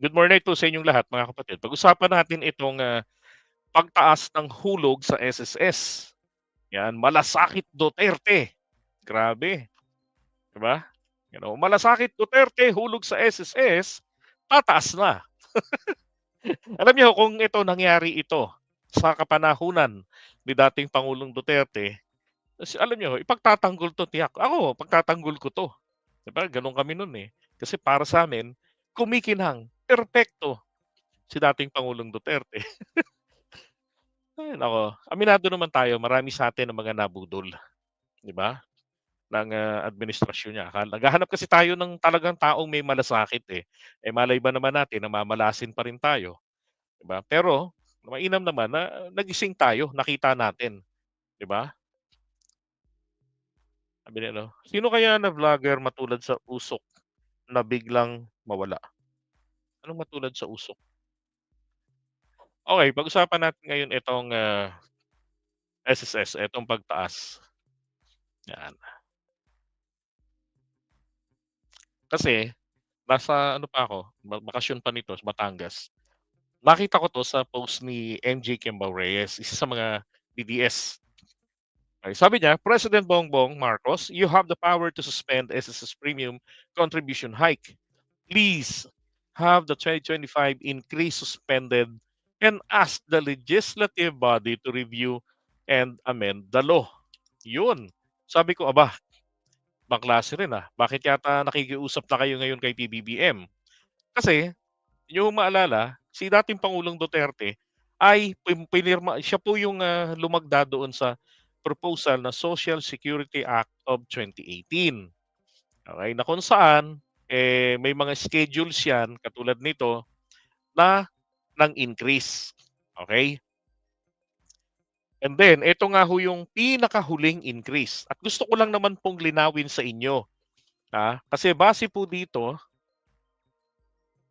Good morning po sa inyong lahat mga kapatid. Pag-usapan natin itong, pagtaas ng hulog sa SSS. 'Yan, Malasakit Duterte. Grabe, 'di ba? Malasakit Duterte, hulog sa SSS, tataas na. Alam niyo kung nangyari ito sa kapanahunan ni dating Pangulong Duterte, alam niyo ipagtatanggol 'to tiyak. Ako pagtatanggol ko 'to, 'di ba gano'n kami no'n, eh. Kasi para sa'min kumikinang, perpekto si dating Pangulong Duterte. Ay naku, aminado naman tayo marami sa atin ang mga nabudol, 'di ba, ng, administrasyon niya. Naghahanap kasi tayo ng talagang taong may malasakit, eh. Eh, malay ba naman natin namamalasin pa rin tayo, 'di ba? Pero mainam naman na nagising tayo, nakita natin, 'di ba? Sabi nila, sino kaya na vlogger matulad sa Usok na biglang mawala? Anong matulad sa Usok? Okey, pag-usapan natin ngayon itong, SSS, itong pagtaas, 'yan. Kasi nasa ano pa ako, bakasyon pa nito sa Batangas. Nakita ko 'to sa post ni MJ Reyes, isa sa mga DDS. Ay, sabi niya, "President Bongbong Marcos, you have the power to suspend SSS premium contribution hike. Please have the 2025 increase suspended and ask the legislative body to review and amend the law." Yun. Sabi ko, "Aba, ibang klase rin, Bakit yata nakikiusap na kayo ngayon kay PBBM?" Kasi yung maalala, si dating Pangulong Duterte ay pinirma siya po yung, lumagda doon sa proposal na Social Security Act of 2018. Okey, na kung saan, may mga schedules 'yan katulad nito na ng increase, okey? And then eto nga ho yung pinakahuling increase at gusto ko lang naman pong linawin sa inyo, kasi base po dito,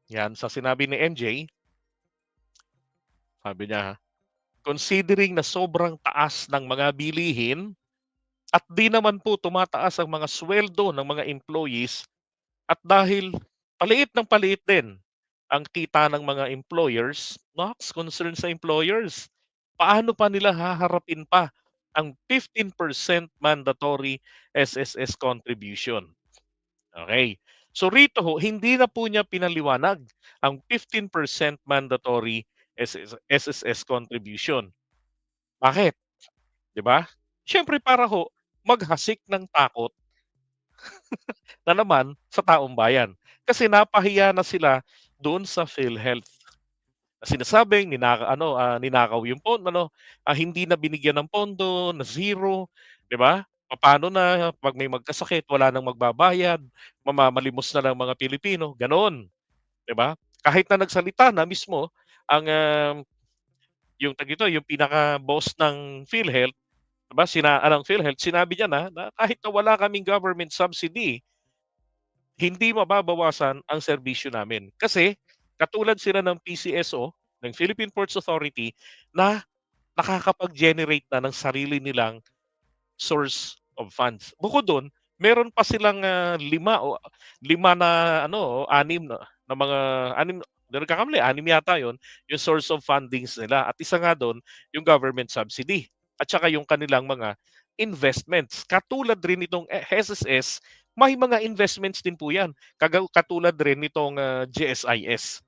'yan sa sinabi ni MJ, sabi niya, considering na sobrang taas ng mga bilihin at di naman po tumataas ang mga sweldo ng mga employees at dahil paliit ng paliit din ang kita ng mga employers, naks concern sa employers. Paano pa nila haharapin pa ang 15% mandatory SSS contribution? Okay. So rito ho, hindi na po niya pinaliwanag ang 15% mandatory SSS contribution. Bakit? 'Di ba? Siyempre para ho maghasik ng takot na naman sa taong bayan. Kasi napahiya na sila doon sa PhilHealth. Na sinasabing ninakaw yung hindi na binigyan ng pondo, na zero, 'di ba? Papaano na 'pag may magkasakit wala nang magbabayad, mamamalimos na lang mga Pilipino, gano'n, 'di ba? Kahit na nagsalita na mismo ang, yung yung pinaka-boss ng PhilHealth. 'Di ba ng PhilHealth sinabi niya na kahit na wala kaming government subsidy, hindi mababawasan ang serbisyo namin. Kasi katulad sila ng PCSO, ng Philippine Ports Authority, na nakakapag-generate na ng sarili nilang source of funds. Bukod dun, meron pa silang, 5 na ano, 6 na mga 6 di nagkakamali, 6 yata yon yung source of fundings nila at isa nga dun yung government subsidy at saka yung kanilang mga investments. Katulad rin nitong, SSS, may mga investments din po yan, katulad rin nitong, GSIS.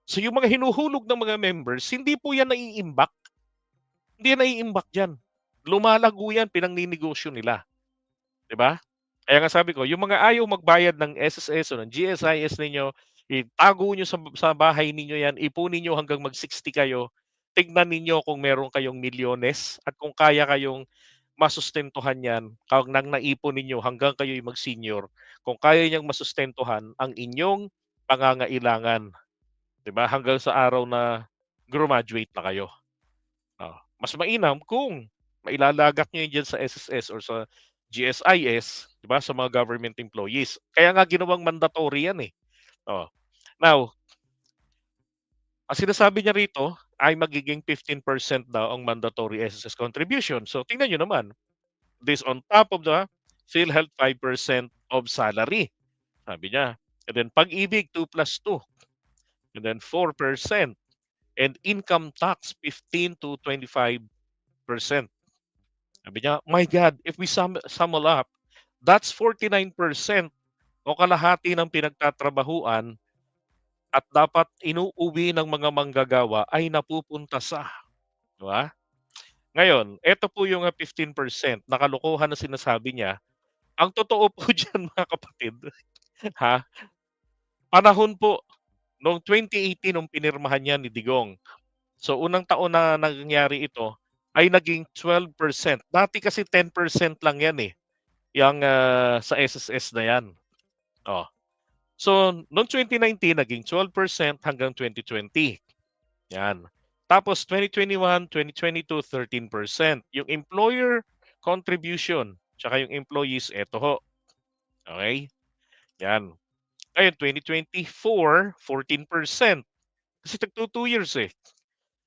So yung mga hinuhulog ng mga members, hindi po yan naiimbak, hindi yan naiimbak diyan. Lumalago yan, pinangninegosyo nila, 'di ba? Kaya nga sabi ko, yung mga ayaw magbayad ng SSS o ng GSIS ninyo, itago niyo sa bahay ninyo yan, ipunin niyo hanggang mag-60 kayo. Tignan ninyo kung meron kayong milyones at kung kaya kayong masustentuhan yan nang naipon ninyo hanggang kayo'y mag-senior, kung kaya niyang masustentuhan ang inyong pangangailangan, 'di ba, hanggang sa araw na grumaduate na kayo. Mas mainam kung mailalagak niyo 'yan diyan sa SSS or sa GSIS, 'di ba, sa mga government employees. Kaya nga ginawang mandatory 'yan, eh. Oh, now, ang sinasabi niya rito ay magiging 15% daw ang mandatory SSS contribution. So tingnan niyo naman, this on top of the PhilHealth 5% of salary, sabi niya. And then Pag-ibig 2+2. and then 4%, and income tax 15 to 25%. Sabi niya, "My God, if we sum all up, that's 49% o kalahati ng pinagtatrabahuan at dapat inuuwi ng mga manggagawa ay napupunta sa," 'di ba? Ngayon, eto po yung, 15% na kalokohan na sinasabi niya. Ang totoo po diyan mga kapatid, ha, panahon po noong 2018 nung pinirmahan niya ni Digong. So, unang taon na nangyari ito ay naging 12%. Dati kasi 10% lang 'yan, eh, yang, sa SSS na 'yan, oh. So, noong 2019 naging 12% hanggang 2020, 'yan. Tapos 2021, 2022, 13%. Yung employer contribution tsaka yung employees, eto ho, okey, 'yan. Ngayon 2024, 14%, kasi tagtu-2 years, eh.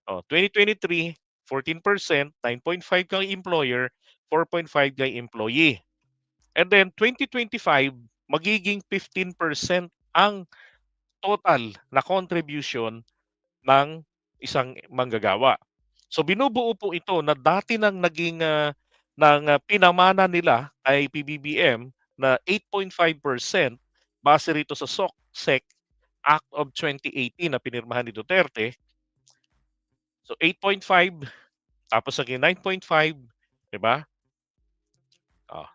Oh, 2023, 14%, 9.5 kay employer, 4.5 kay employee. And then 2025, magiging 15% ang total na contribution ng isang manggagawa. So binubuo po ito na dati nang naging, pinamana nila ay PBBM na 8.5% base rito sa SOC-SEC Act of 2018 na pinirmahan ni Duterte. So 8.5, tapos naging 9.5, 'di ba?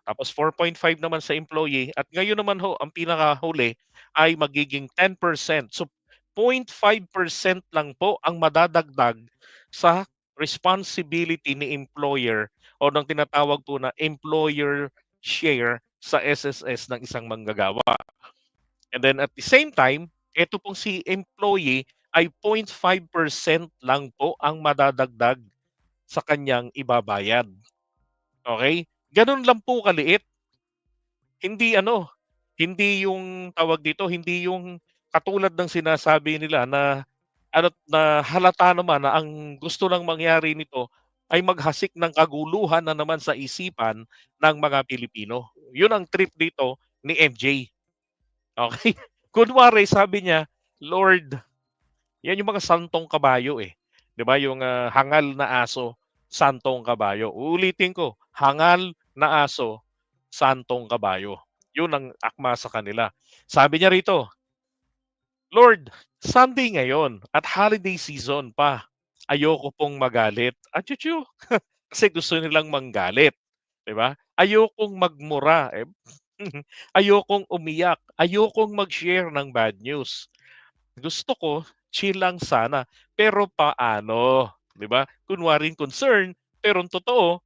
Tapos 4.5 naman sa employee at ngayon naman ho ang pinakahuli ay magiging 10%. So 0.5% lang po ang madadagdag sa responsibility ni employer o ng tinatawag po na employer share sa SSS ng isang manggagawa. And then at the same time, eto pong si employee ay 0.5% lang po ang madadagdag sa kanyang ibabayad. Okay? Gano'n lang po kaliit. Hindi ano, hindi yung tawag dito, hindi yung katulad ng sinasabi nila na ano, na halata naman na ang gusto lang mangyari nito ay maghasik ng kaguluhan na naman sa isipan ng mga Pilipino. Yun ang trip dito ni MJ, okey? Kunwari sabi niya, "Lord," yan yung mga santong kabayo, eh, 'di ba yung, hangal na aso, santong kabayo. Uulitin ko, hangal na aso, santong kabayo. Yun ang akma sa kanila. Sabi niya rito, "Lord, Sunday ngayon at holiday season pa. Ayoko pong magalit." Achu-chu! Kasi gusto nilang manggalit, 'di ba? Ayokong magmura, eh, ayokong umiyak, ayokong mag-share ng bad news. Gusto ko chill lang sana, pero paano, 'di ba? Kunwaring concern, pero ang totoo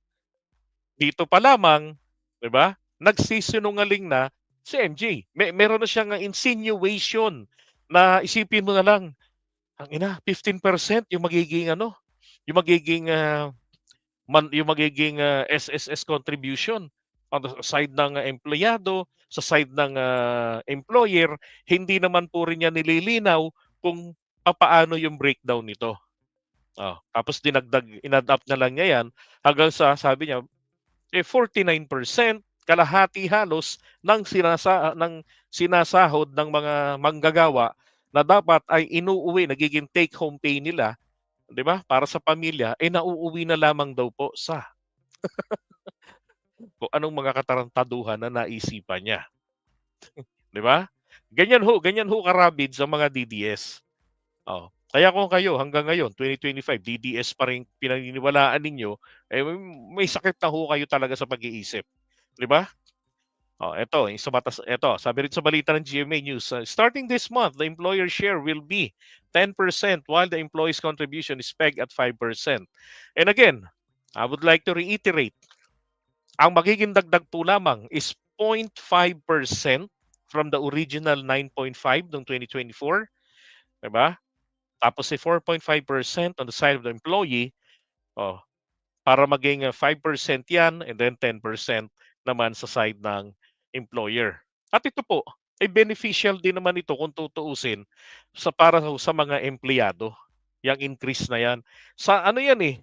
dito pa lamang, 'di ba, nagsisinungaling na si MJ. Meron na siyang insinuation na isipin mo na lang, "Tangina, 15% yung magiging ano, yung magiging, yung magiging, SSS contribution on the side ng empleyado, sa side ng, employer, hindi naman po rin niya nililinaw kung papaano yung breakdown nito." Tapos in-add up na lang niya 'yan hanggang sa sabi niya, 49%, kalahati halos ng sinasahod ng mga manggagawa na dapat ay inuuwi, nagiging take home pay nila, 'di ba, para sa pamilya, eh, nauuwi na lamang daw po sa kung anong mga katarantaduhan na naisipan niya, 'di ba? Ganyan ho karabid sa mga DDS. Kaya kung kayo hanggang ngayon 2025 DDS pa rin pinaniniwalaan ninyo, eh, may sakit na ho kayo talaga sa pag-iisip, 'di ba? Eto yung sa batas, eto sabi rin sa balita ng GMA News, "Starting this month, the employer share will be 10% while the employee's contribution is pegged at 5%. And again, I would like to reiterate, ang magiging dagdag po lamang is 0.5% from the original 9.5 noong 2024, 'di ba? Tapos si 4.5% on the side of the employee, oh, para maging, 5% 'yan and then 10% naman sa side ng employer. At ito po, ay beneficial din naman ito kung tutuusin para sa mga empleyado, yang increase na 'yan. Sa ano 'yan, eh,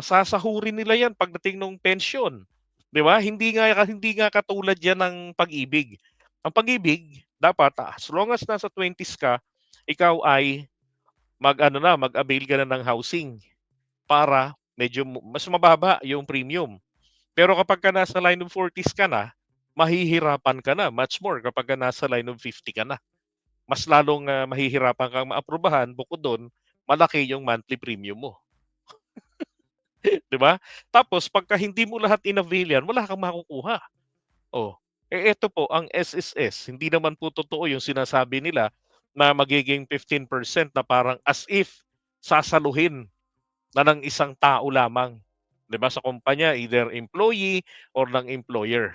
sasahurin nila 'yan pagdating nung pensyon, 'di ba? Hindi nga katulad 'yan ng pag-ibig. Ang pag-ibig dapat, as long as nasa 20s ka, ikaw ay mag-ano na, mag-avail ka na ng housing para medyo mas mababa yung premium. Pero kapagka nasa line of 40s ka na, mahihirapan ka na much more kapagka nasa line of 50 ka na. Mas lalong, mahihirapan kang maaprubahan, bukod dun malaki yung monthly premium mo, 'di ba? Tapos pagka hindi mo lahat in-avail yan, wala kang makukuha. Oh, eto po ang SSS, hindi naman po totoo yung sinasabi nila na magiging 15% na parang as if sasaluhin na ng isang tao lamang, 'di ba, sa kumpanya, either employee or ng employer.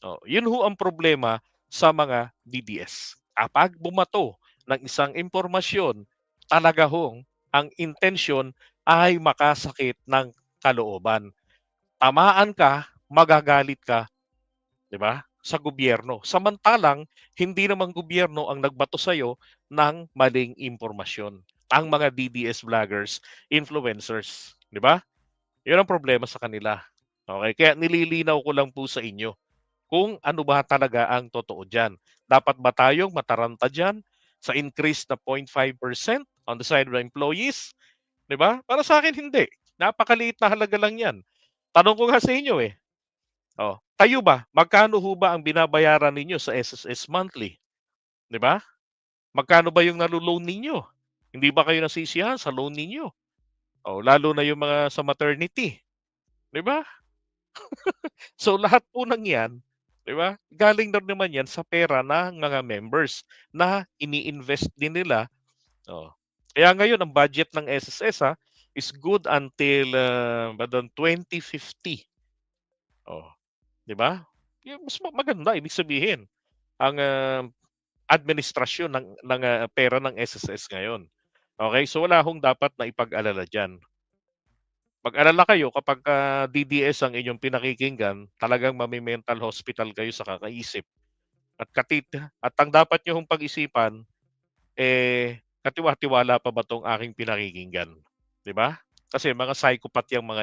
Oh, yun ho ang problema sa mga DDS. Kapag bumato ng isang impormasyon, talaga hong ang intensyon ay makasakit ng kalooban. Tamaan ka, magagalit ka, 'di ba, sa gobyerno. Samantalang hindi naman gobyerno ang nagbato sa'yo ng maling impormasyon. Ang mga DDS vloggers, influencers, 'di ba? 'Yun ang problema sa kanila. Okay, kaya nililinaw ko lang po sa inyo kung ano ba talaga ang totoo diyan. Dapat ba tayong mataranta diyan sa increase na 0.5% on the side of the employees, 'di ba? Para sa akin hindi. Napakaliit na halaga lang 'yan. Tanong ko nga sa inyo, eh, kayo ba, magkano ho ba ang binabayaran ninyo sa SSS monthly, 'di ba? Magkano ba yung nalo-loan ninyo? Hindi ba kayo nasisiyahan sa loan ninyo? Lalo na yung mga sa maternity, 'di ba? So lahat po ng 'yan, 'di ba, galing na naman 'yan sa pera ng mga members na ini-invest din nila, oh. Kaya ngayon ang budget ng SSS, is good until, ba 2050, oh, 'di ba? Yung mas maganda ibig sabihin ang, administrasyon ng pera ng SSS ngayon. Okay, so wala hong dapat na ipag-alala diyan. Mag-alala kayo kapagka DDS ang inyong pinakikinggan, talagang mame-mental hospital kayo sa kakaisip at at ang dapat niyo hong pag-isipan, katiwa-tiwala pa ba 'tong aking pinakikinggan, 'di ba? Kasi mga psychopath yang mga